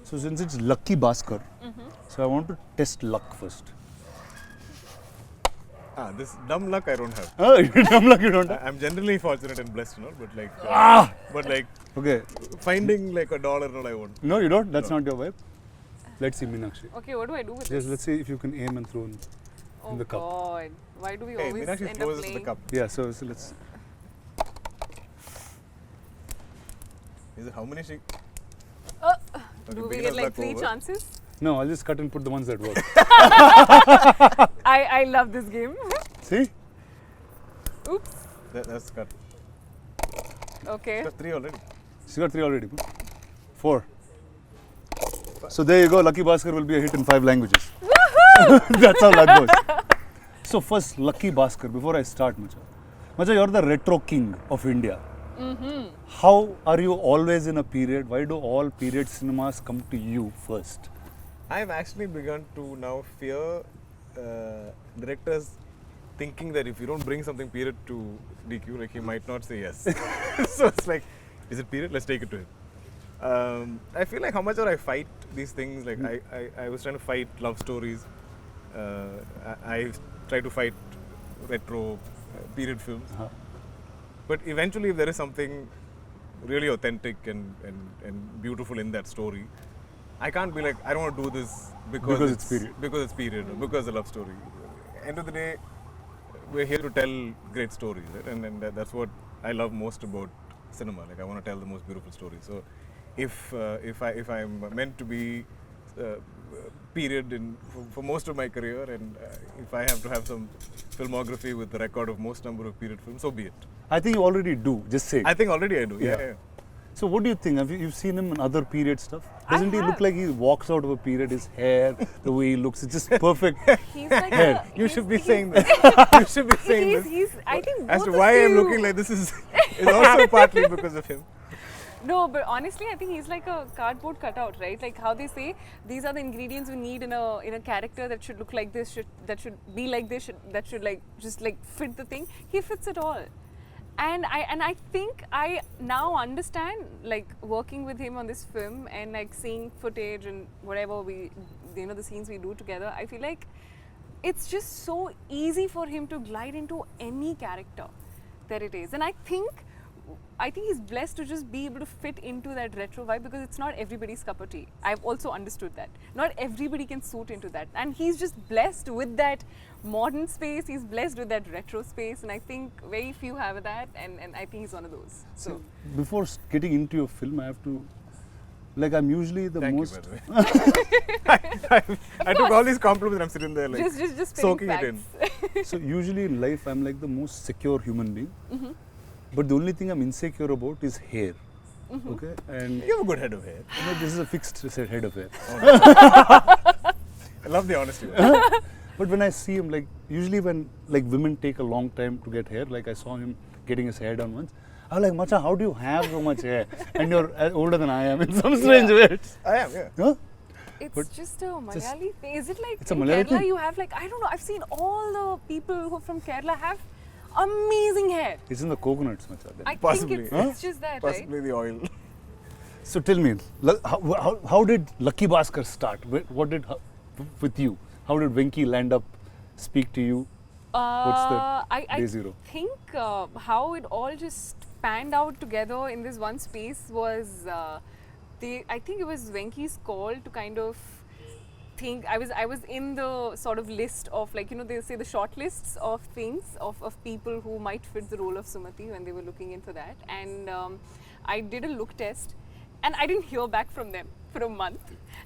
So since it's Lucky BASKHAR, so I want to test luck first. This dumb luck I don't have. Oh, dumb luck you don't have? I'm generally fortunate and blessed, but like Okay. finding like $1 all I want. No, you don't? That's not your vibe? Let's see, Meenakshi. Okay, what do I do with Just this? let's see if you can aim and throw in the cup. Oh God, why do we Hey, always Meenakshi end throws up us to the playing? cup. Yeah, so let's... Is it how many she? Do we beginner's get like luck 3 over. chances? No, I'll just cut and put the ones that work. I love this game. See? Oops. That's cut. Okay. That's 3 already. She got 3 already. 4. So there you go, Lucky BASKHAR will be a hit in 5 languages. That's how that goes. So first, Lucky BASKHAR, before I start, Macha, you're the retro king of India. How are you always in a period? Why do all period cinemas come to you first? I've actually begun to now fear directors thinking that if you don't bring something period to DQ, like he might not say yes. So it's like, is it period? Let's take it to him. I feel like how much I fight these things. Like I was trying to fight love stories. I try to fight retro period films. But eventually, if there is something really authentic and beautiful in that story, I can't be like, I don't want to do this because it's period. Because it's period, or because it's a love story. End of the day, we're here to tell great stories, right? And that's what I love most about cinema. Like I want to tell the most beautiful stories. So, if I'm meant to be period for most of my career, and if I have to have some filmography with the record of most number of period films, so be it. I think you already do, just say it. I think already I do. Yeah. Yeah. So what do you think? Have you've seen him in other period stuff? Doesn't he look have. like he walks out of a period? His hair, the way he looks, it's just perfect. He's like Hair. You should be saying this. You should be saying this. He's, I think As both to of why I'm you- looking like this is also partly because of him. No, but honestly, I think he's like a cardboard cutout, right? Like how they say, these are the ingredients we need in a character that should look like this, that should be like this, that should like just like fit the thing. He fits it all. And I think I now understand, like working with him on this film and like seeing footage and whatever we, the scenes we do together, I feel like it's just so easy for him to glide into any character that it is. And I think he's blessed to just be able to fit into that retro vibe, because it's not everybody's cup of tea. I've also understood that. Not everybody can suit into that. And he's just blessed with that modern space, he's blessed with that retro space, and I think very few have that, and I think he's one of those. So Before getting into your film, I have to, like I'm usually the Thank most... you, by the way. I took all these compliments and I'm sitting there like just soaking spitting it facts. in. So usually in life, I'm like the most secure human being. But the only thing I'm insecure about is hair. Okay? And You have a good head of hair. this is a fixed head of hair. I love the honesty. But when I see him, like usually when like women take a long time to get hair, like I saw him getting his hair done once, I was like, Macha, how do you have so much hair? And you're older than I am in some strange way. I am, yeah. Huh? It's But just a Malayali thing. Is it like It's a in Malayali Kerala thing? you have like, I don't know, I've seen all the people who from Kerala have amazing hair. It's in the coconuts, Macha. I Possibly. think it's just that, right? Possibly the oil. So tell me, how did Lucky BASKHAR start? What did with you? How did Venki land up, speak to you? What's the day zero? I think how it all just panned out together in this one space was, I think it was Venki's call to kind of think. I was in the sort of list of, like, they say the short lists of things of people who might fit the role of Sumati when they were looking in for that, and I did a look test and I didn't hear back from them for a month,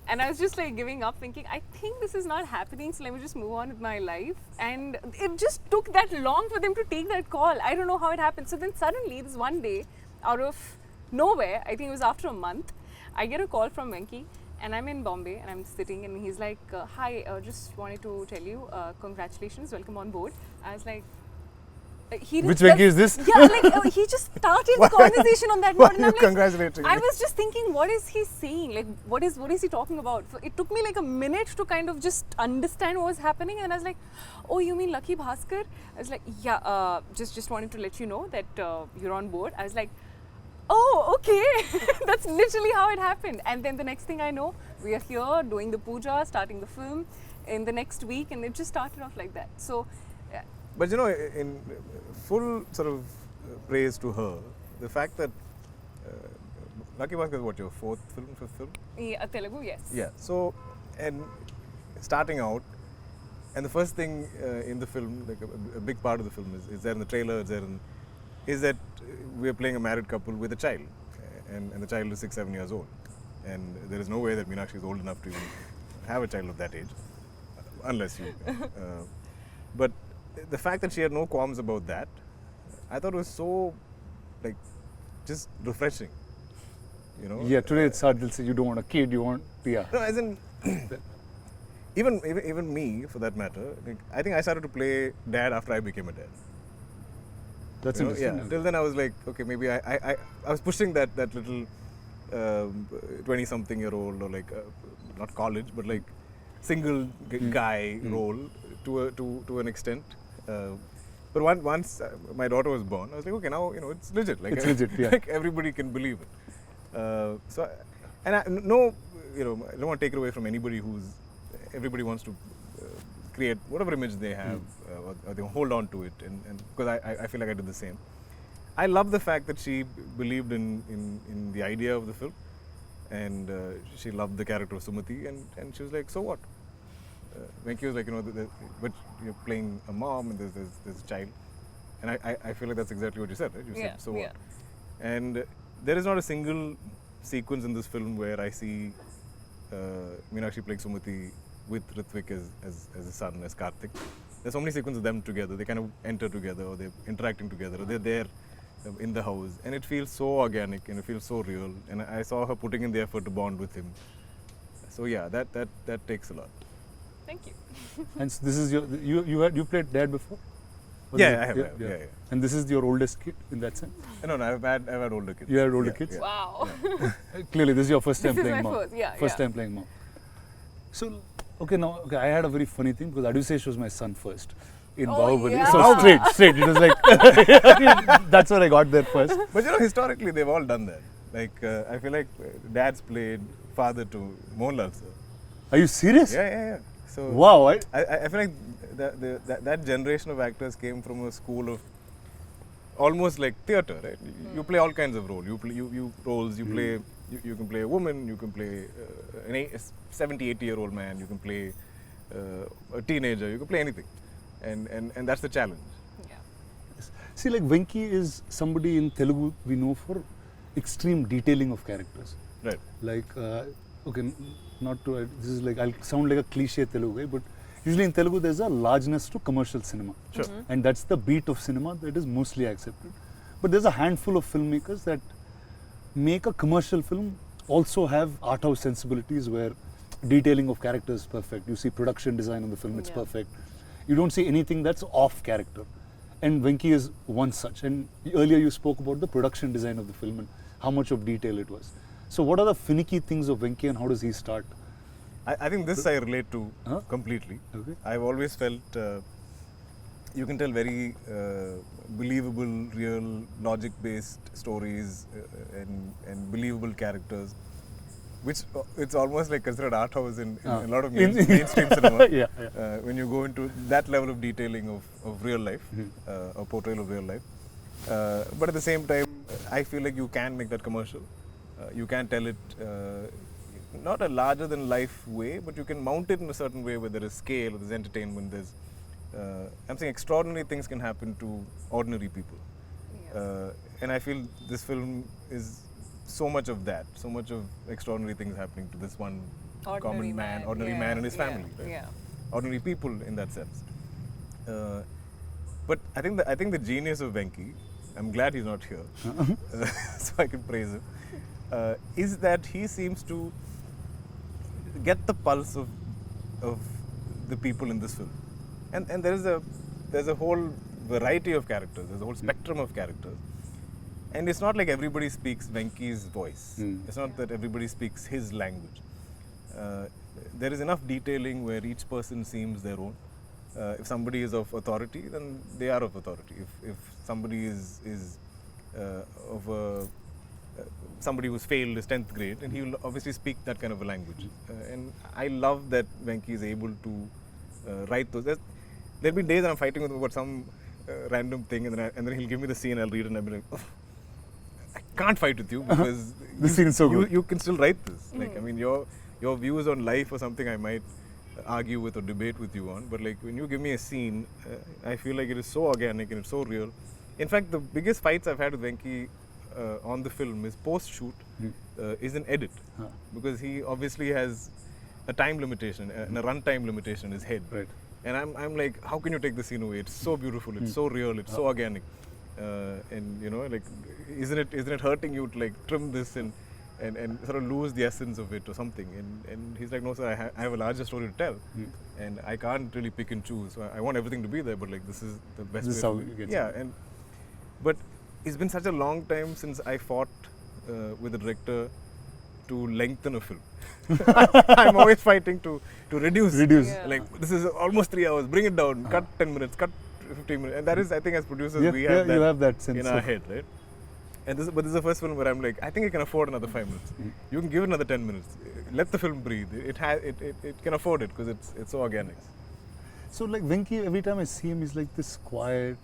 and I was just like giving up, thinking I think this is not happening, so let me just move on with my life. And it just took that long for them to take that call. I don't know how it happened. So then suddenly this one day, out of nowhere, I think it was after a month, I get a call from Venki, and I'm in Bombay and I'm sitting, and he's like, hi, just wanted to tell you, congratulations, welcome on board. I was like, Which Venki is this? Yeah, like he just started the conversation on that Why note, and are I'm you like, congratulating I me? was just thinking, what is he saying? Like, what is he talking about? So it took me like a minute to kind of just understand what was happening, and I was like, oh, you mean Lucky BASKHAR? I was like, yeah, just wanted to let you know that you're on board. I was like, Oh, okay. That's literally how it happened. And then the next thing I know, we are here doing the puja, starting the film in the next week, and it just started off like that. So, But you know, in full sort of praise to her, the fact that Lucky Bhaskar is what, your fifth film? yeah, Telugu, yes. Yeah. So, and starting out, and the first thing in the film, like a big part of the film is there in the trailer, is that we are playing a married couple with a child, and the child is 6-7 years old, and there is no way that Meenakshi is old enough to even have a child of that age, unless you. But the fact that she had no qualms about that, I thought was so, like, just refreshing. You know. Yeah, today it's hard. They'll say you don't want a kid, you want No, as in, even me, for that matter, like, I think I started to play dad after I became a dad. That's You know, interesting. yeah. Till then, I was like, okay, maybe I was pushing that little 20-something-year-old, or like not college, but like single guy role to an extent. But once my daughter was born, I was like, okay, now it's legit. Like, It's legit, yeah. Like everybody can believe it. So, and I don't want to take it away from anybody everybody wants to create whatever image they have, or they hold on to it, and because I feel like I did the same. I love the fact that she believed in the idea of the film, and she loved the character of Sumati, and she was like, so what? Venki was like, but you're playing a mom and there's a child, and I feel like that's exactly what you said, right? You said, so what? And there is not a single sequence in this film where I see Meenakshi playing Sumati with Ritwik as a son, as Karthik. There's so many sequences of them together. They kind of enter together, or they're interacting together, or they're there in the house, and it feels so organic and it feels so real. And I saw her putting in the effort to bond with him. So yeah, that takes a lot. Thank you. And so this is you played dad before? Or Yeah, is it- I have. Yeah. And this is your oldest kid in that sense? No, I've had older kids. You had older Yeah, kids? yeah. Wow. Clearly, this is your first time This is playing my mom. first, yeah, First yeah. time playing mom. So, I had a very funny thing because Aduseish was my son first in Oh, Bahubali. yeah. So straight. It was like, that's what I got there first. But historically, they've all done that. Like, I feel like dad's played father to Mohanlal sir. Are you serious? Yeah. So Wow. I feel like that generation of actors came from a school of almost like theatre, right? You play all kinds of roles. You play you can play a woman, you can play a 70, 80-year-old man, you can play a teenager, you can play anything, and that's the challenge. Yeah. See, like Venki is somebody in Telugu we know for extreme detailing of characters. Right. Like, this is like, I'll sound like a cliche Telugu guy, but usually in Telugu there's a largeness to commercial cinema. Sure. And that's the beat of cinema that is mostly accepted. But there's a handful of filmmakers that make a commercial film also have art house sensibilities where detailing of characters is perfect. You see production design on the film, it's Yeah. perfect. You don't see anything that's off character. And Venki is one such. And earlier you spoke about the production design of the film and how much of detail it was. So what are the finicky things of Venki and how does he start? I think this I relate to Huh? completely. Okay. I've always felt you can tell very believable, real, logic-based stories and believable characters, which it's almost like considered art house in a lot of mainstream cinema. Yeah. When you go into that level of detailing of real life, or portrayal of real life. But at the same time, I feel like you can make that commercial. You can tell it not a larger than life way, but you can mount it in a certain way where there is scale, there's entertainment, there's I'm saying extraordinary things can happen to ordinary people. Yeah. And I feel this film is so much of that, so much of extraordinary things happening to this one common man, ordinary yeah, man and his yeah, family, right? Yeah. Ordinary people in that sense. But I think the genius of Venki, I'm glad he's not here, so I can praise him, is that he seems to get the pulse of the people in this film, and there's a whole variety of characters, there's a whole spectrum of characters, and it's not like everybody speaks Venki's voice. It's not that everybody speaks his language. There is enough detailing where each person seems their own. If somebody is of authority, then they are of authority. If somebody is of a somebody who's failed his 10th grade, and he will obviously speak that kind of a language. And I love that Venki is able to write those. There'll be days that I'm fighting with him about some random thing, and then he'll give me the scene, I'll read it, and I'll be like, oh, I can't fight with you because This scene is so good. you can still write this. Like, I mean, your views on life or something I might argue with or debate with you on, but like when you give me a scene, I feel like it is so organic and it's so real. In fact, the biggest fights I've had with Venki on the film is post-shoot is an edit, because he obviously has a time limitation and a runtime limitation in his head. Right. And I'm like, how can you take the scene away? It's so beautiful, it's so real, it's so organic, and you know, like, isn't it hurting you to like trim this and sort of lose the essence of it or something? And he's like, no sir, I have a larger story to tell, and I can't really pick and choose. So I want everything to be there, but like this is the best. This is way how to it gets yeah, done. but it's been such a long time since I fought with the director to lengthen a film. I'm always fighting to reduce. Yeah. Like, this is almost 3 hours, bring it down, cut 10 minutes, cut 15 minutes. And that is, I think as producers, we have, you have that sense in our of- head, right? And but this is the first film where I'm like, I think I can afford another 5 minutes. You can give it another 10 minutes. Let the film breathe. It can afford it because it's so organic. So like Venki, every time I see him, he's like this quiet,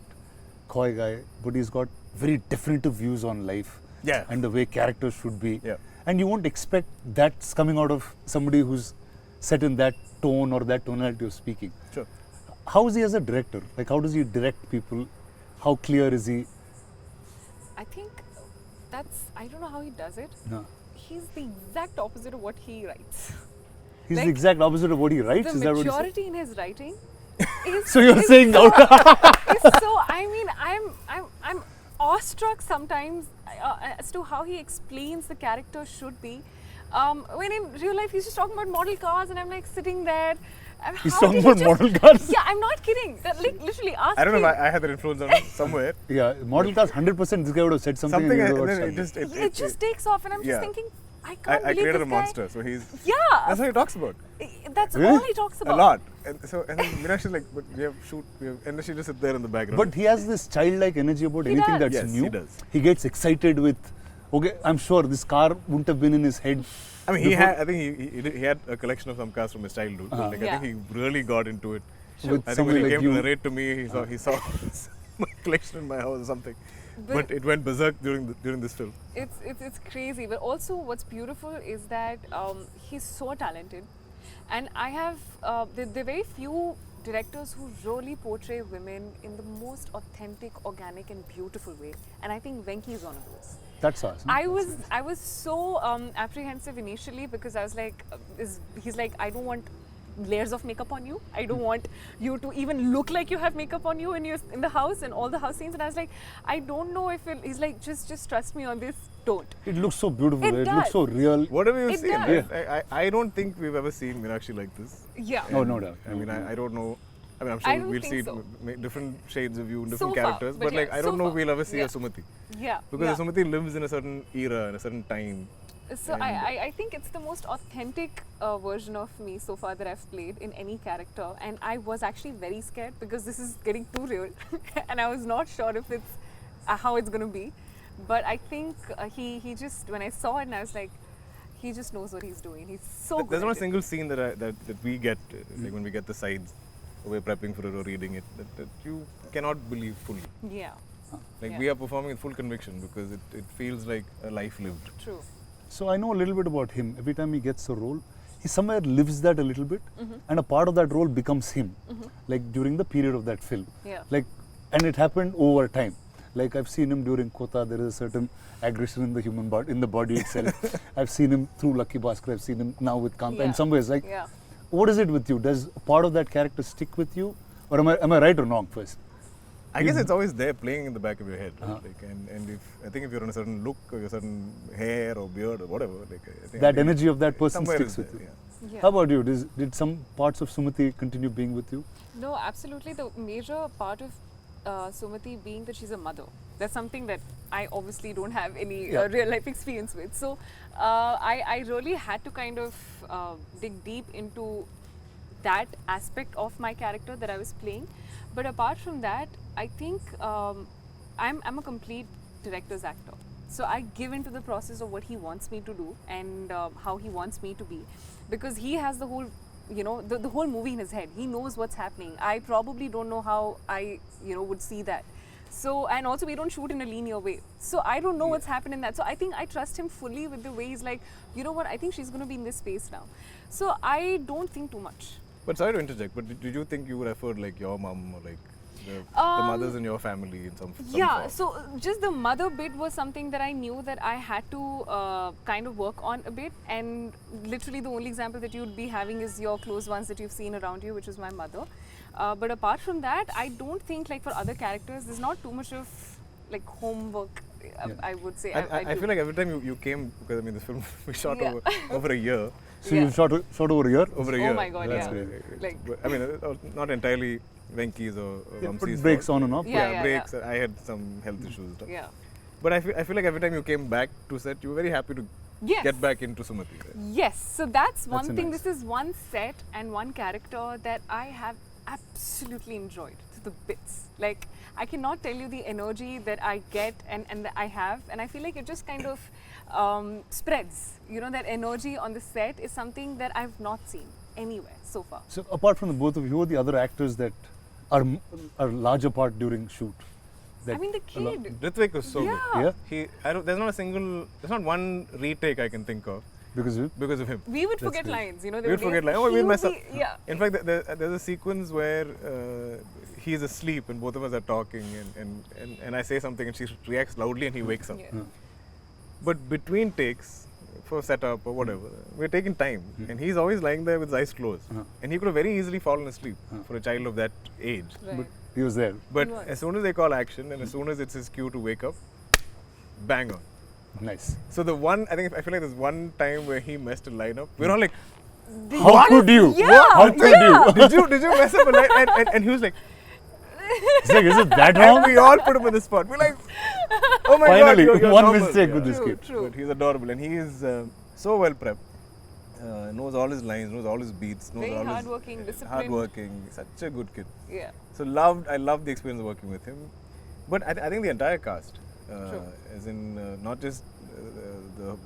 coy guy, but he's got very definitive views on life. Yeah. And the way characters should be. Yeah. And you won't expect that's coming out of somebody who's set in that tone or that tonality of speaking. Sure. How is he as a director? Like, how does he direct people? How clear is he? I think I don't know how he does it. No. He's the exact opposite of what he writes. He's Like, the exact opposite of what he writes. The Is that what he said? maturity in his writing is So you're is saying so, out- is so, I mean, I'm awestruck sometimes as to how he explains the character should be. When in real life he's just talking about model cars, and I'm like sitting there. He's how talking did he about just- model cars? Yeah, I'm not kidding. Like, literally, ask I don't know him. if I had that influence on him somewhere. Yeah, model cars, 100% this guy would have said something. Something, and he and would have then got it stunned. just It just takes off, and I'm yeah. just thinking, I can't I believe created this a guy. monster, so he's. Yeah, That's what he talks about. that's Really? all he talks about. A lot. And then Meenakshi is like, but we have and then she just sit there in the background. But he has this childlike energy about He anything does. that's Yes, new. he does. He gets excited with, okay, I'm sure this car wouldn't have been in his head. I mean, I think he had a collection of some cars from his childhood. But like, Yeah. I think he really got into it. With I think when somebody he like came you. to narrate to me, he saw my collection in my house or something. But- But it went berserk during this film. It's crazy, but also what's beautiful is that he's so talented, and I have there are very few directors who really portray women in the most authentic, organic, and beautiful way, and I think Venki is one of those. That's awesome. I was so apprehensive initially because I was like, he's like, I don't want layers of makeup on you. I don't want you to even look like you have makeup on you when you're in the house and all the house scenes. And I was like, I don't know if he's like, just trust me on this. Don't. It looks so beautiful. It It does. looks so real. What have you It seen? does. I don't think we've ever seen Meenakshi like this. Yeah. Oh, no doubt. I mean, I don't know. I mean, I'm I sure don't we'll think see so. different shades of you, different So far, characters. but But like, yeah, I don't so know far. if we'll ever see Yeah. a Sumati. Yeah. Because yeah. a Sumati lives in a certain era, in a certain time. So I think it's the most authentic version of me so far that I've played in any character, and I was actually very scared because this is getting too real, and I was not sure if it's how it's going to be. But I think he just, when I saw it, and I was like, he just knows what he's doing. He's so good. There's not a at it. single scene that we get, like when we get the sides, or we're prepping for it or reading it, that you cannot believe fully. Yeah. Like Yeah. we are performing with full conviction because it feels like a life lived. True. So I know a little bit about him. Every time he gets a role, he somewhere lives that a little bit, and a part of that role becomes him. Like during the period of that film. Yeah. Like, and it happened over time. Like I've seen him during Kota. There is a certain aggression in the human body, in the body itself. I've seen him through Lucky Bhaskar. I've seen him now with Kanta. Yeah. In some ways, like, Yeah. what is it with you? Does part of that character stick with you, or am I right or wrong first? I guess it's always there playing in the back of your head. Right? Like, and if I think if you're on a certain look or a certain hair or beard or whatever, like I think That energy of that person somewhere sticks is with there, you. yeah. Yeah. How about you? Did some parts of Sumati continue being with you? No, absolutely. The major part of Sumati being that she's a mother. That's something that I obviously don't have any Yeah. real life experience with. So I really had to kind of dig deep into that aspect of my character that I was playing. But apart from that, I think I'm a complete director's actor. So I give into the process of what he wants me to do and how he wants me to be, because he has the whole, you know, the whole movie in his head. He knows what's happening. I probably don't know how I, you know, would see that. So, and also we don't shoot in a linear way. So I don't know what's happened in that. So I think I trust him fully with the way he's like, you know what, I think she's going to be in this space now. So I don't think too much. But sorry to interject, but did you think you would refer like your mom or like the mothers in your family in some Yeah, form? so just the mother bit was something that I knew that I had to kind of work on a bit, and literally the only example that you'd be having is your close ones that you've seen around you, which is my mother. But apart from that, I don't think like for other characters, there's not too much of like homework, I would say. I feel like every time you came, because I mean this film we shot over a year. So you shot over a year? Over a year. Oh my god, That's yeah. great. Like, I mean, not entirely Venki's or Put Vamsi's breaks fault. on and off. Yeah. Breaks. I had some health issues and stuff. yeah. But I feel like every time you came back to set, you were very happy to Yes. get back into Sumati. Right? Yes, so that's one That's thing. nice. This is one set and one character that I have absolutely enjoyed to the bits. Like, I cannot tell you the energy that I get and that I have, and I feel like it just kind of spreads. You know, that energy on the set is something that I've not seen anywhere so far. So apart from the both of you, who are the other actors that are larger part during shoot? I mean, the kid. Ritvik was so Yeah. good. Yeah, There's not one retake I can think of because you. because of him. We would That's forget great. lines, you know. We would forget lines. Oh, we'll mess up. Yeah. In fact, there's a sequence where he's asleep and both of us are talking, and I say something and she reacts loudly and he wakes up. Yeah. But between takes, for setup or whatever, we're taking time, and he's always lying there with his eyes closed, and he could have very easily fallen asleep for a child of that age. Right. But he was there. But He was. as soon as they call action, and as soon as it's his cue to wake up, bang on. Nice. So I feel like there's one time where he messed a line up. We're all like, How could you? Yeah, How could you? did you mess up a line? And he was like, It's like, is it that and wrong? we all put him on the spot. We're like, oh my Finally, god, you're one normal. mistake Yeah. with this True, kid. true. But he's adorable, and he is so well prepped. Knows all his lines, knows all his beats, knows Very all hardworking, his disciplined. hardworking. Such a good kid. Yeah. So I loved the experience of working with him. But I think the entire cast, True. as in not just the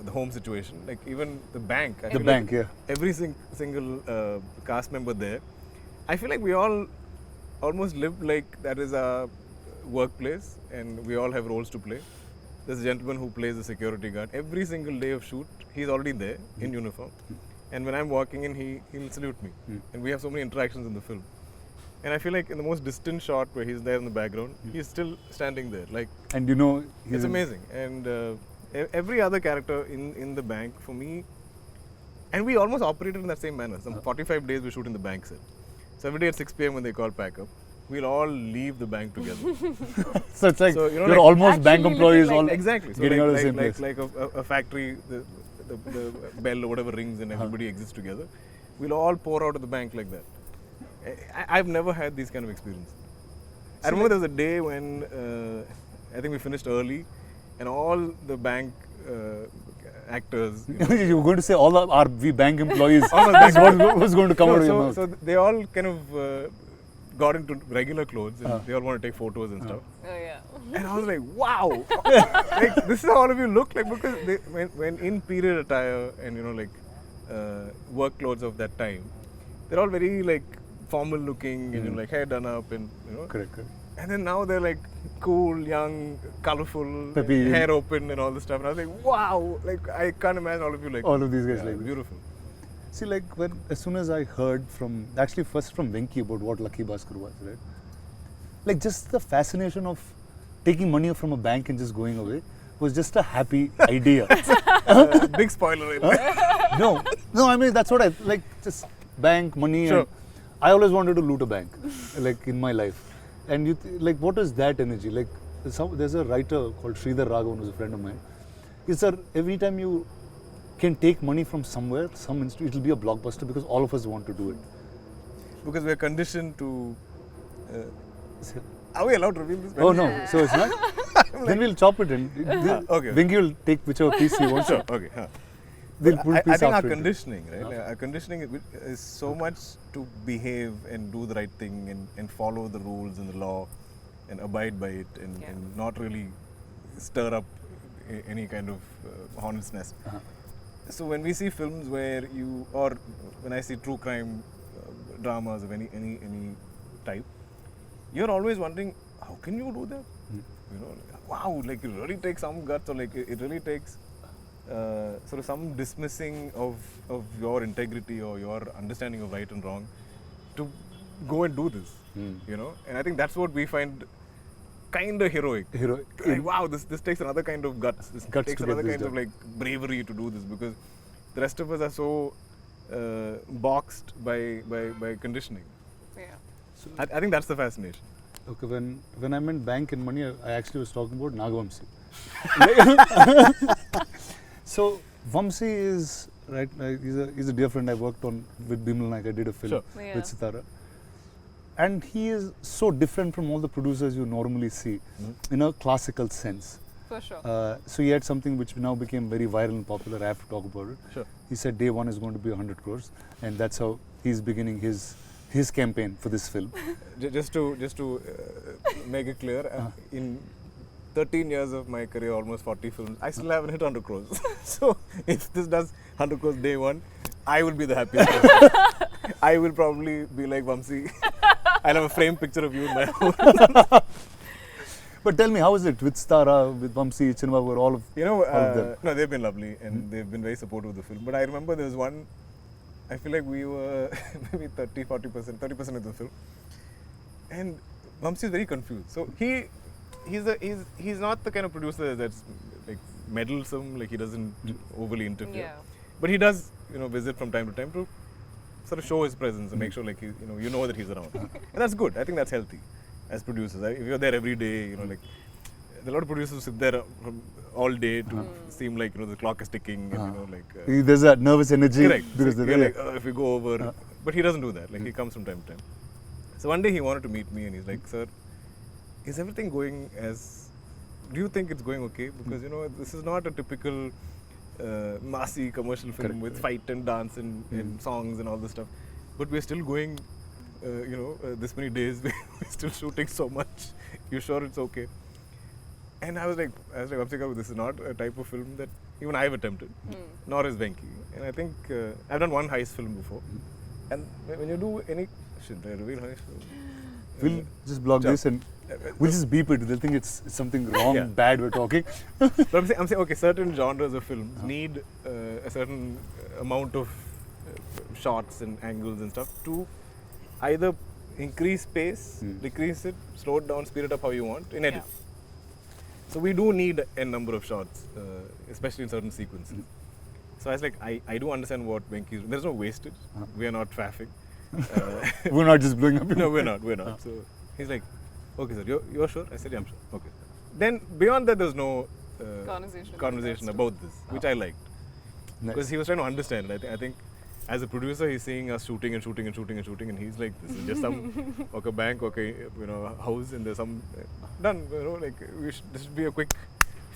the home situation, like even the bank. I The feel bank, like yeah. Every single cast member there, I feel like we all almost live like that is our workplace, and we all have roles to play. There's a gentleman who plays the security guard. Every single day of shoot, he's already there in uniform. And when I'm walking in, he'll salute me. And we have so many interactions in the film. And I feel like in the most distant shot where he's there in the background, he's still standing there. Like, And you know, he's it's amazing. And every other character in the bank, for me, and we almost operated in that same manner. Some 45 days we shoot in the bank set. So every day at 6 p.m. when they call pack up, we'll all leave the bank together. So it's like So, you know, you're like almost bank actually employees living all like that. Exactly. So getting like, out of the like, same like, place. like a factory, the bell or whatever rings and everybody exits together. We'll all pour out of the bank like that. I've never had these kind of experience. I remember there was a day when I think we finished early, and all the bank actors. You were going to say all our we bank employees. All the bank That's what was going to come out of your mouth. so they all kind of got into regular clothes, and they all want to take photos and stuff. Oh yeah. And I was like, wow, like this is how all of you look like, because when in period attire and work clothes of that time, they're all very like formal looking and like hair done up and Correct. and then now they're like cool, young, colorful, Peppy. hair open and all this stuff. And I was like, wow, like I can't imagine all of you like All of these guys yeah, like this. beautiful. See, like as soon as I heard first from Venki about what Lucky Bhaskar was, right? Like just the fascination of taking money from a bank and just going away was just a happy idea. Big spoiler. Right? No, I mean that's what I like. Just bank money. Sure. And I always wanted to loot a bank, like in my life. And like, what is that energy? Like, there's a writer called Sridhar Raghavan, who's a friend of mine. He said every time you can take money from somewhere, it'll be a blockbuster because all of us want to do it. Because we're conditioned to. Are we allowed to reveal this? Oh no, so it's not. Then we'll chop it in. Okay. Venki will take whichever piece he wants. Sure. Okay. They'll put I piece think our after it. conditioning, right? Like, our conditioning is so much to behave and do the right thing and follow the rules and the law, and abide by it and not really stir up any kind of hornet's nest. So when we see films where or when I see true crime dramas of any type, you're always wondering, how can you do that? You know, wow, like it really takes some guts, or like it really takes sort of some dismissing of your integrity or your understanding of right and wrong to go and do this. You know, and I think that's what we find kind of heroic. Like, wow, this takes another kind of guts. This takes another kind of like bravery to do this, because the rest of us are so boxed by conditioning. Yeah. So I think that's the fascination. Okay, when I meant bank and money, I actually was talking about Nagavamsi. So Vamsi is right. He's a dear friend I worked on with Bimal Naik. I did a film with Sitara, and he is so different from all the producers you normally see in a classical sense. For sure. So he had something which now became very viral and popular. I have to talk about it. Sure. He said day one is going to be 100 crores, and that's how he's beginning his campaign for this film. Just to make it clear, in 13 years of my career, almost 40 films, I still haven't hit 100 crores. So if this does 100 crores day one, I will be the happiest person. I will probably be like Vamsi. I'll have a framed picture of you in my home. But tell me, how is it with Stara, with Vamsi, Chinma, all of them? No, they've been lovely and they've been very supportive of the film. But I remember there was one, I feel like we were maybe 30% of the film. And Vamsi is very confused. So he's not the kind of producer that's like meddlesome, like he doesn't overly interfere. Yeah. But he does, visit from time to time to sort of show his presence and make sure like you know that he's around. And that's good. I think that's healthy as producers. If you're there every day, like a lot of producers who sit there from all day to seem like the clock is ticking and there's that nervous energy. Correct. Because so you're like, if we go over, but he doesn't do that. Like he comes from time to time. So one day he wanted to meet me and he's like, "Sir, is everything going as? Do you think it's going okay? Because this is not a typical massy commercial film with fight and dance and songs and all this stuff. But we're still going, this many days. We're still shooting so much. You sure it's okay?" And I was like, Vamsika, this is not a type of film that even I've attempted, nor is Venki. And I think I've done one heist film before. And when you do any, should I reveal heist film? We'll just block this and we'll just beep it. They'll think it's something wrong, bad we're talking. But I'm saying, okay, certain genres of films need a certain amount of shots and angles and stuff to either increase pace, decrease it, slow it down, speed it up how you want in edit. Yeah. So we do need a number of shots, especially in certain sequences. So I was like, I do understand what Venki is. There's no wastage. We are not traffic. We're not just blowing up. No, we're not. So he's like, okay, sir, you're sure? I said, yeah, I'm sure. Okay. Then beyond that, there's no conversation about this, which I liked. Because he was trying to understand. I think as a producer, he's seeing us shooting, and he's like, this is just some bank, house, and there's some done. This should be a quick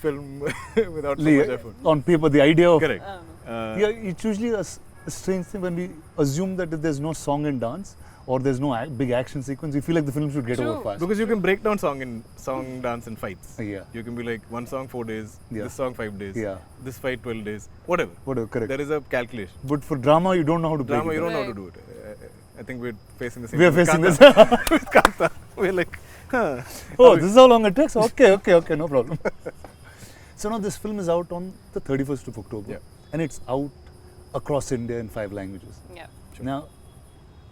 film without so much effort. On paper, the idea of correct. It's usually a strange thing when we assume that if there's no song and dance or there's no big action sequence, we feel like the film should get over fast. Because you can break down song, dance, and fights. Yeah. You can be like, one song 4 days, this song 5 days, this fight 12 days, whatever. Correct. There is a calculation. But for drama, you don't know how to break it. You don't know how to do it. I think we're facing the same. We're facing this. With Kanta. We're like, huh. Oh, this is how long it takes? Okay, no problem. So now this film is out on the 31st of October. Yeah. And it's out across India in 5 languages. Yeah. Sure. Now,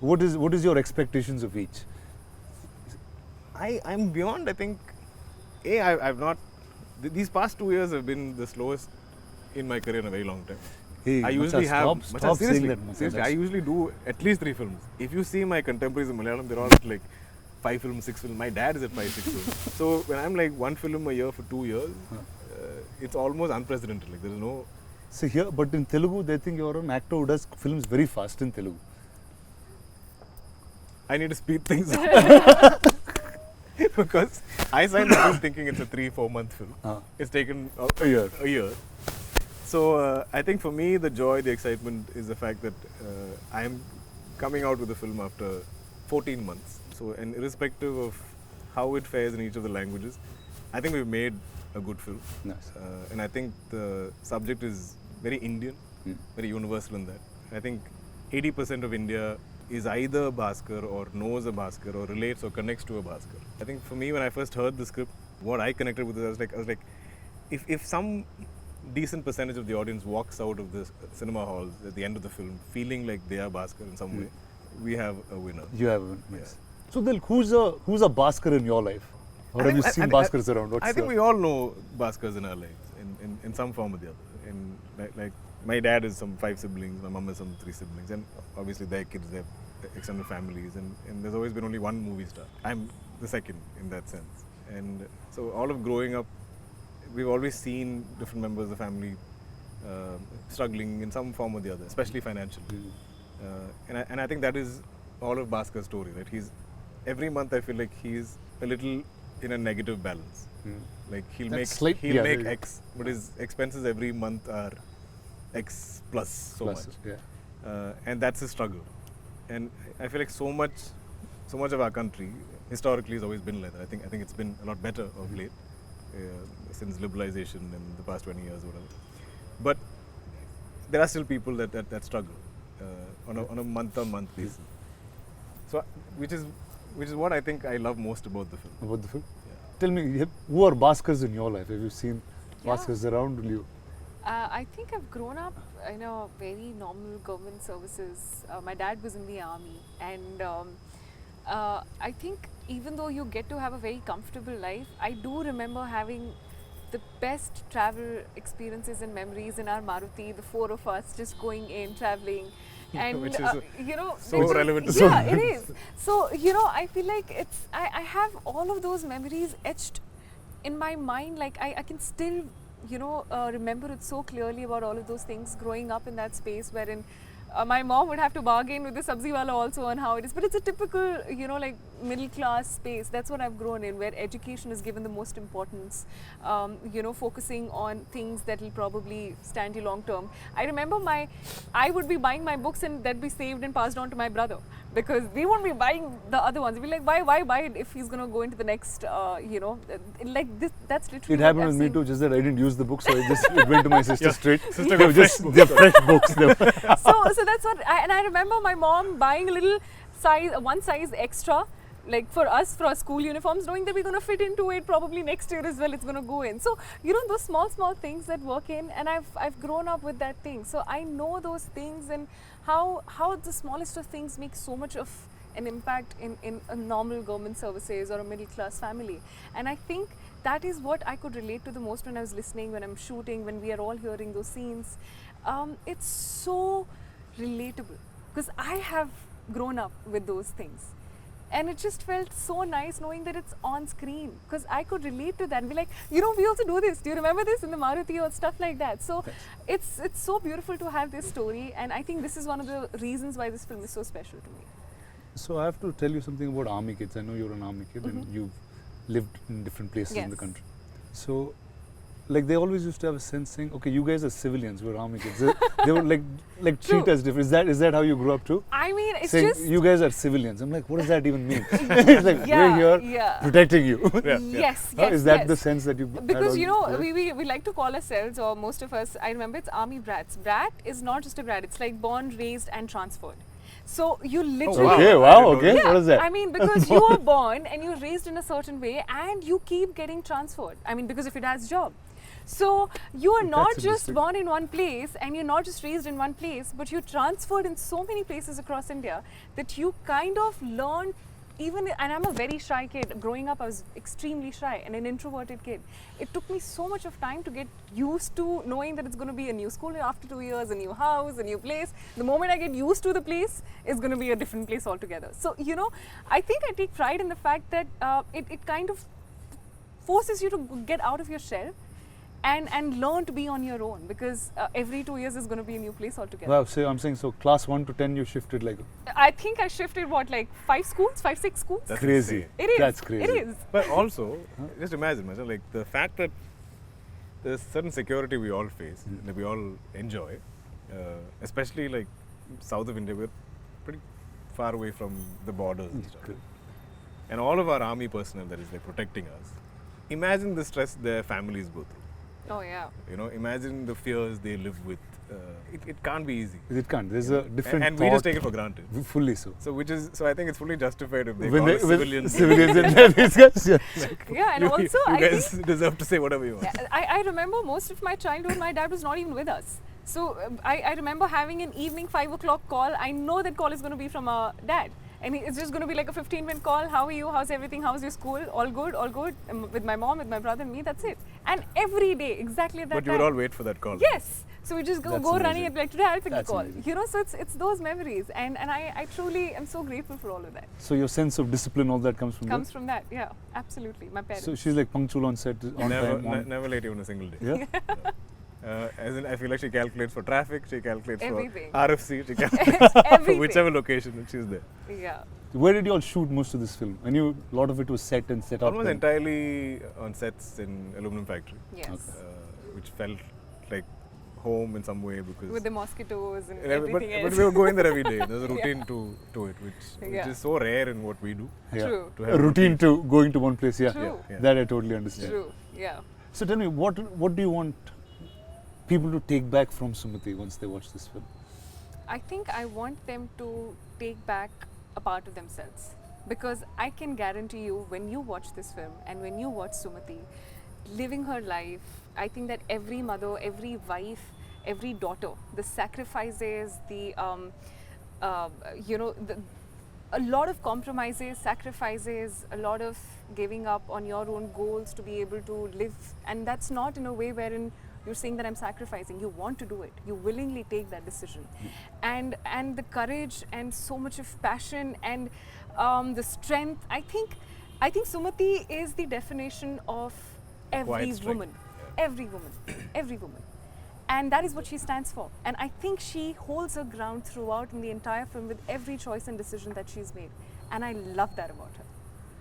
what is your expectations of each? I'm beyond, I think, I've not, these past 2 years have been the slowest in my career in a very long time. Hey, I usually stop saying that. Seriously, I usually do at least 3 films. If you see my contemporaries in Malayalam, they're all like 5 films, 6 films. My dad is at 5, 6 films. So when I'm like 1 film a year for 2 years, it's almost unprecedented. Like there is no. So here, but in Telugu, they think you're an actor who does films very fast in Telugu. I need to speed things up. Because I signed the film thinking it's a 3-4 month film. It's taken a year. So I think for me, the joy, the excitement is the fact that I'm coming out with a film after 14 months. So, and irrespective of how it fares in each of the languages. I think we've made a good film. Nice. And I think the subject is very Indian, very universal in that. I think 80% of India is either Bhaskar or knows a Bhaskar or relates or connects to a Bhaskar. I think for me, when I first heard the script, what I connected with it, I was like, if some decent percentage of the audience walks out of the cinema halls at the end of the film feeling like they are Bhaskar in some way, we have a winner. You have one. Nice. So then, who's a Bhaskar in your life? Or have you seen Bhaskars around? I think we all know Bhaskars in our lives in some form or the other. Like my dad has some 5 siblings, my mom has some 3 siblings, and obviously their kids, their extended families, and there's always been only one movie star. I'm the second in that sense. And so all of growing up, we've always seen different members of the family struggling in some form or the other, especially financially. And I think that is all of Bhaskar's story, right? Every month I feel like he's a little in a negative balance. Like he'll make X, but his expenses every month are X plus so much. Yeah. And that's his struggle. And I feel like so much of our country historically has always been like that. I think it's been a lot better of late since liberalization in the past 20 years or whatever. But there are still people that struggle on a month-on-month basis. So which is what I think I love most about the film. About the film? Yeah. Tell me, who are Bhaskars in your life? Have you seen Bhaskars around you? I think I've grown up in a very normal government services. My dad was in the army, and I think even though you get to have a very comfortable life, I do remember having the best travel experiences and memories in our Maruti, the 4 of us just going in, traveling. And Which is so because, relevant to yeah, it is. So I feel like I have all of those memories etched in my mind. Like I can still remember it so clearly about all of those things growing up in that space wherein my mom would have to bargain with the sabzi wala also on how it is, but it's a typical like middle class space. That's what I've grown in, where education is given the most importance, focusing on things that will probably stand you long term. I remember I would be buying my books and that'd be saved and passed on to my brother, because we won't be buying the other ones. We'd be like, why buy it if he's going to go into the next, like this. That's literally it happened with me too, just that I didn't use the book, so it went to my sister straight. Sister got They're fresh books. So that's what, and I remember my mom buying a little one size extra, like for us, for our school uniforms, knowing that we're going to fit into it probably next year as well, it's going to go in. So, those small things that work in, and I've grown up with that thing. So I know those things and how the smallest of things make so much of an impact in a normal government services or a middle class family. And I think that is what I could relate to the most when I was listening, when I'm shooting, when we are all hearing those scenes. It's so relatable because I have grown up with those things. And it just felt so nice knowing that it's on screen, because I could relate to that and be like, we also do this. Do you remember this in the Maruti or stuff like that? So it's so beautiful to have this story, and I think this is one of the reasons why this film is so special to me. So I have to tell you something about army kids. I know you're an army kid and you've lived in different places in the country. So like they always used to have a sense saying, okay, you guys are civilians, we're army kids. They would like treat us different. Is that how you grew up too? I mean, it's saying, just you guys are civilians. I'm like, what does that even mean? It's like, we're here protecting you. Yes. Is that the sense that you because we like to call ourselves, or most of us, I remember it's army brats. Brat is not just a brat, it's like born, raised and transferred. So you literally Okay. What is that? I mean, because you are born and you're raised in a certain way and you keep getting transferred. I mean, because of your dad's job. So you are not just born in one place and you're not just raised in one place, but you're transferred in so many places across India that you kind of learn and I'm a very shy kid. Growing up, I was extremely shy and an introverted kid. It took me so much of time to get used to knowing that it's going to be a new school after 2 years, a new house, a new place. The moment I get used to the place, it's going to be a different place altogether. So, I think I take pride in the fact that it kind of forces you to get out of your shell and learn to be on your own, because every 2 years is going to be a new place altogether. Wow, so I'm saying, so class 1 to 10 you shifted like... I think I shifted 5 schools, 5-6 schools? That's crazy. It is. That's crazy. It is. But also, just imagine, like the fact that there's certain security we all face, that we all enjoy, especially like south of India, we're pretty far away from the borders and stuff. and all of our army personnel that is like protecting us. Imagine the stress their families go through. Oh yeah. You know, imagine the fears they live with. It can't be easy. It can't. There's a different And thought. we just take it for granted. Fully so. So I think it's fully justified if they When call they, us with civilians. civilians and these guys, yeah. Yeah, and also you I guys think deserve to say whatever you want. I remember most of my childhood, my dad was not even with us. So I remember having an evening 5 o'clock call. I know that call is going to be from our dad. And it's just going to be like a 15-minute call. How are you? How's everything? How's your school? All good, all good. With my mom, with my brother and me, that's it. And every day, exactly at that But you time. would all wait for that call. Yes. So we just go That's running amazing. and be like, today I'll pick That's the call. amazing. You know, so it's those memories. And I truly am so grateful for all of that. So your sense of discipline, all that comes from Comes from that, yeah, absolutely. My there? parents. So she's like punctual on set, on time. Never late even a single day. Yeah? As in, I feel like she calculates for traffic, she calculates Everything. for RFC, she calculates for Everything. whichever location that she's there. Yeah. Where did you all shoot most of this film? I knew a lot of it was set and set up. Almost and- entirely on sets in aluminum factory, Yes. which felt like home in some way because With the mosquitoes and but everything else. we were going there every day. There's a routine Yeah. to it, which Yeah. is so rare in what we do. Yeah. True. To A have routine to going to one place, yeah. True. Yeah. That I totally understand. True, yeah. So tell me, what do you want people to take back from Sumati once they watch this film? I think I want them to take back a part of themselves. Because I can guarantee you, when you watch this film and when you watch Sumati living her life, I think that every mother, every wife, every daughter, the sacrifices, the a lot of compromises, sacrifices, a lot of giving up on your own goals to be able to live, and that's not in a way wherein you're saying that I'm sacrificing. You want to do it. You willingly take that decision, and the courage and so much of passion and the strength. I think Sumati is the definition of every Quiet strength. woman, every woman, every woman. And that is what she stands for. And I think she holds her ground throughout in the entire film with every choice and decision that she's made. And I love that about her.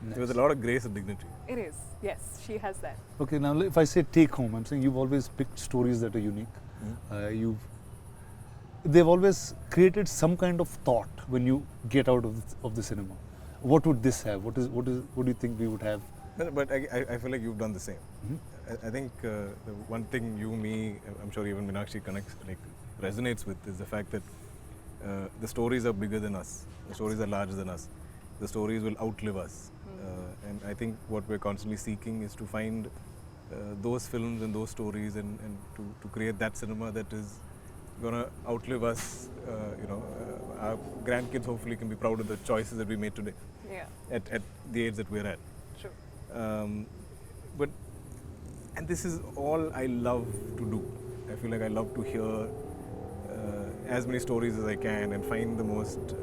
There was a lot of grace and dignity. It is. Yes, she has that. Okay, now if I say take home, I'm saying you've always picked stories that are unique. They've always created some kind of thought when you get out of the cinema. What would this have? What do you think we would have? But I feel like you've done the same. I think the one thing you, me, I'm sure even Meenakshi resonates with is the fact that the stories are bigger than us. The stories are larger than us. The stories will outlive us. And I think what we're constantly seeking is to find those films and those stories and to create that cinema that is going to outlive us. Our grandkids hopefully can be proud of the choices that we made today Yeah, at the age that we're at. true. And this is all I love to do. I feel like I love to hear as many stories as I can and find the most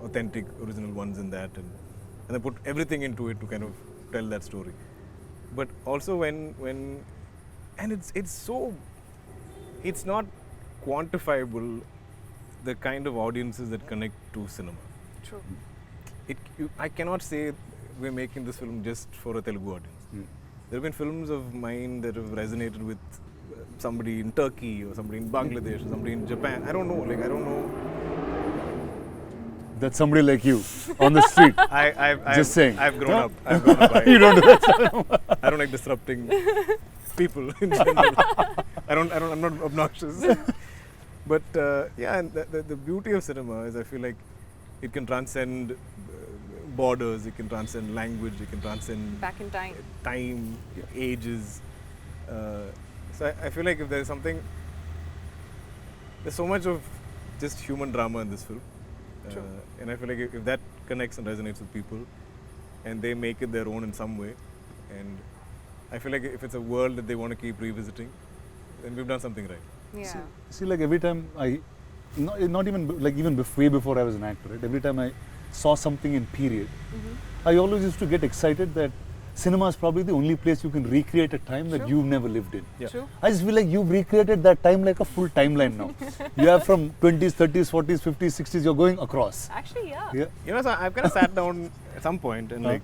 authentic, original ones in that, and I put everything into it to kind of tell that story. But also when it's not quantifiable the kind of audiences that connect to cinema. True. I cannot say we're making this film just for a Telugu audience. There have been films of mine that have resonated with somebody in Turkey or somebody in Bangladesh or somebody in Japan. I don't know. That's somebody like you on the street. Just saying. I've grown up. You don't do that. I don't like disrupting people in general. I'm not obnoxious. But and the beauty of cinema is I feel like it can transcend borders, it can transcend language, it can transcend Back in time. time, ages. So I feel like if there's something, there's so much of just human drama in this film. True. And I feel like if that connects and resonates with people and they make it their own in some way, and I feel like if it's a world that they want to keep revisiting, then we've done something right. Yeah. See, like every time not even like even way before I was an actor, right? Every time I saw something in period, I always used to get excited that cinema is probably the only place you can recreate a time that True. you've never lived in. Yeah. True. I just feel like you've recreated that time like a full timeline now. You have from 20s, 30s, 40s, 50s, 60s, you're going across. Actually, yeah. Yeah. So I've kind of sat down at some point and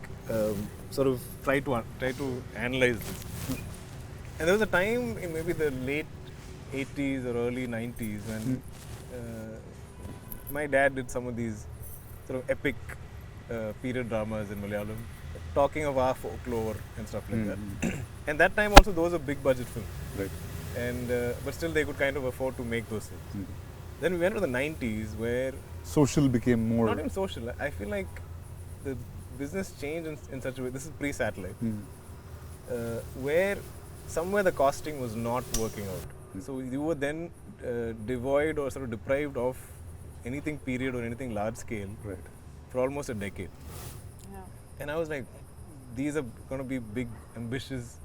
sort of try to analyze this. And there was a time in maybe the late 80s or early 90s when my dad did some of these sort of epic period dramas in Malayalam. talking of our folklore and stuff like that. And that time also those were big budget films. Right. And but still they could kind of afford to make those films. Then we went to the 90s where Social became more. not even social. I feel like the business changed in such a way. This is pre-satellite, where somewhere the costing was not working out. So you were then devoid or sort of deprived of anything period or anything large scale Right. for almost a decade. Yeah. And I was like, these are going to be big, ambitious,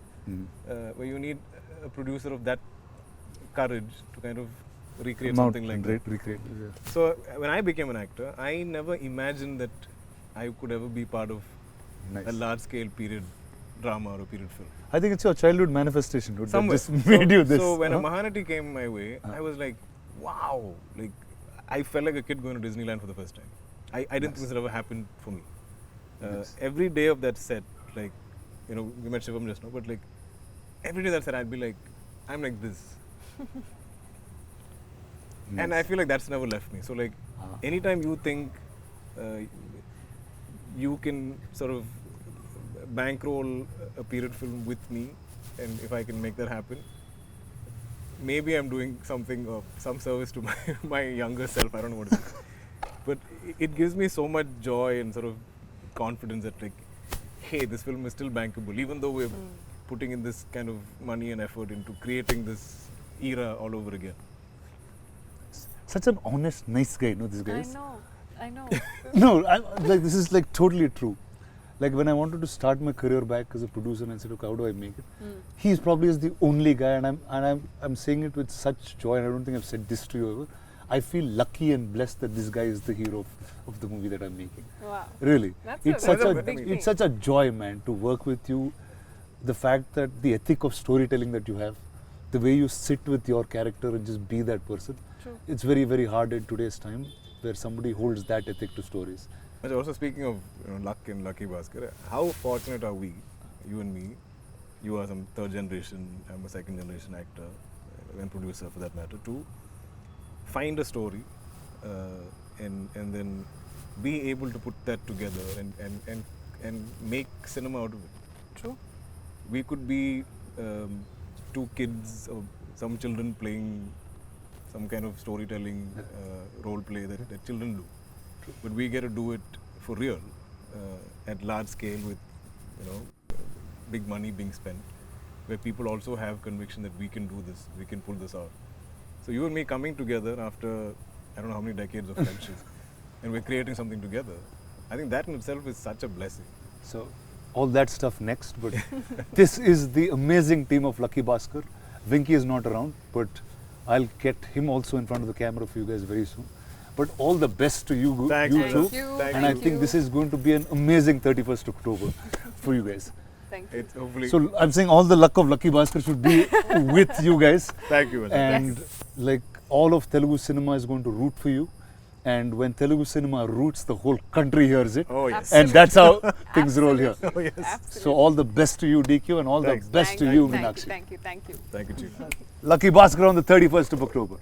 where you need a producer of that courage to kind of recreate something like that. Recreate. Yeah. So when I became an actor, I never imagined that I could ever be part of Nice. a large-scale period drama or a period film. I think it's your childhood manifestation, dude, that Somewhere. just made you this. So when a Mahanati came my way, I was like, wow! Like I felt like a kid going to Disneyland for the first time. I didn't think this had ever happened for me. Every day of that set, like, you know, we met Shivam just now, but like every day that set, I'd be like, I'm like this. And I feel like that's never left me. So like, anytime you think you can sort of bankroll a period film with me, and if I can make that happen, maybe I'm doing something of some service to my younger self. I don't know what it is. But it gives me so much joy and sort of confidence that like, hey, this film is still bankable, even though we're putting in this kind of money and effort into creating this era all over again. Such an honest, nice guy, no, this guy is. I know. No, like this is like totally true. Like when I wanted to start my career back as a producer and I said, okay, how do I make it? He's probably is the only guy, and I'm saying it with such joy, and I don't think I've said this to you ever. I feel lucky and blessed that this guy is the hero of the movie that I'm making. Wow. Really, That's a big thing. it's such a joy, man, to work with you. The fact that the ethic of storytelling that you have, the way you sit with your character and just be that person. True. It's very, very hard in today's time where somebody holds that ethic to stories. But also speaking of luck and Lucky Bhaskar, how fortunate are we, you and me? You are some third generation, I'm a second generation actor and producer for that matter, to find a story and then be able to put that together and make cinema out of it. True. We could be two kids or some children playing some kind of storytelling role play that children do. But we get to do it for real at large scale with, you know, big money being spent, where people also have conviction that we can do this, we can pull this out. So you and me coming together after I don't know how many decades of friendship, and we're creating something together. I think that in itself is such a blessing. So all that stuff next, but this is the amazing team of Lucky Bhaskar. Vinky is not around, but I'll get him also in front of the camera for you guys very soon. But all the best to you, Thank you you. too. Thank you. Thank And I you. think this is going to be an amazing 31st October for you guys. Thank you. It's hopefully. So I'm saying all the luck of Lucky Bhaskar should be with you guys. Thank you. Ajay. And Yes. like all of Telugu cinema is going to root for you. And when Telugu cinema roots, the whole country hears it. Oh yes. And that's how things roll here. Oh yes. Absolutely. So all the best to you, DQ, and all Thanks. the best Thank to you, Thank Meenakshi. you. Thank you. Thank you, Chief. Lucky Bhaskar on the 31st of October.